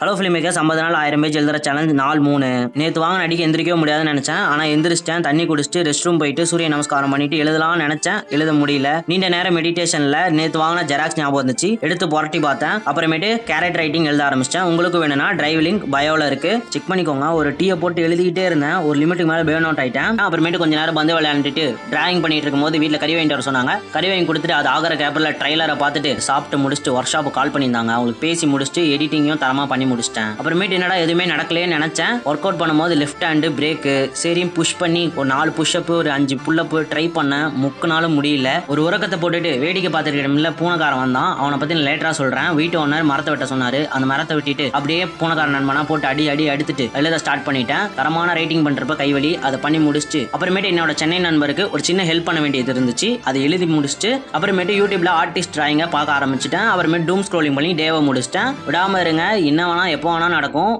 Hello film makers 50 நாள் 1000 page எழுதுற challenge நாள் 3. நேற்று வாங்க அடிக்க எந்திரிக்கவே முடியாதுன்னு நினைச்சேன். ஆனால் எந்திரிச்சிட்டேன். தண்ணி குடிச்சிட்டு ரெஸ்ட் ரூம் போயிட்டு சூரிய நமஸ்காரம் பண்ணிட்டு எழுதலாம்னு நினைச்சேன். எழுத முடியல. நீண்ட நேரம் மெடிடேஷன்ல நேற்று வாங்கின ஜெராக்ஸ் ஞாபகம் வந்துச்சு. எடுத்து புரட்டி பார்த்தேன். அப்புறமேட்டு கேரட் ரைட்டிங் எழுத ஆரம்பிச்சிட்டேன். உங்களுக்கு வேணும்னா டிரைவ் லிங்க் பயோல இருக்கு, செக் பண்ணிக்கோங்க. ஒரு டீயை போட்டு எழுதிக்கிட்டே இருந்தேன். ஒரு லிமிட்டுக்கு மேலே பேர்ன் அவுட் ஆயிட்டேன். அப்புறமேட்டு கொஞ்ச நேரம் பந்து விளையாண்டுட்டு டிராயிங் பண்ணிட்டு இருக்கும்போது வீட்டில் கறி வாங்கிட்டு வர சொன்னாங்க. கறி வாங்கி கொடுத்துட்டு அது ஆகிற கேப்பில் ட்ரைலரை பார்த்துட்டு சாப்பிட்டு முடிச்சுட்டு ஒர்க் ஷாப் கால் பண்ணியிருந்தாங்க. அவங்களுக்கு பேசி முடிச்சுட்டு எடிட்டிங்கும் தரமா பண்ணி முடிச்சிட்டேன். அப்புறமேட்டு என்னடா எதுவுமே நடக்கலையே நினைச்சேன். ஒர்க் அவுட் பண்ணும்போது லெஃப்ட் ஹேண்டு பிரேக்கு சரி புஷ் பண்ணி ஒரு 4 புஷ்அப் ஒரு 5 புல்லப் ட்ரை பண்ண முக்குனாலும் முடியல. ஒரு உறக்கத்தை போட்டுட்டு வேடிக்கை பார்த்துருக்கல பூனைக்காரன் வந்தான். அவனை பத்தி லேட்டரா சொல்றேன். வீட்டு ஓனர் மரத்தை வெட்ட சொன்னாரு. அந்த மரத்தை வெட்டிட்டு அப்படியே பூனைக்காரன் நண்பனா போட்டு அடி எடுத்துட்டு எழுத ஸ்டார்ட் பண்ணிட்டேன். தரமான ரைட்டிங் பண்றப்ப கைவலி அதை பண்ணி முடிச்சுட்டு அப்புறமேட்டு என்னோட சென்னை நண்பருக்கு ஒரு சின்ன ஹெல்ப் பண்ண வேண்டியது இருந்துச்சு. அதை எழுதி முடிச்சுட்டு அப்புறமேட்டு யூடியூப்ல ஆர்டிஸ்ட் டிராயிங்கை பார்க்க ஆரம்பிச்சிட்டேன். அப்புறமேட்டு டூம் ஸ்க்ரோலிங் பண்ணி டேவை முடிச்சிட்டேன். விடாம இருங்க, என்ன வேணா எப்போ வேணா நடக்கும்.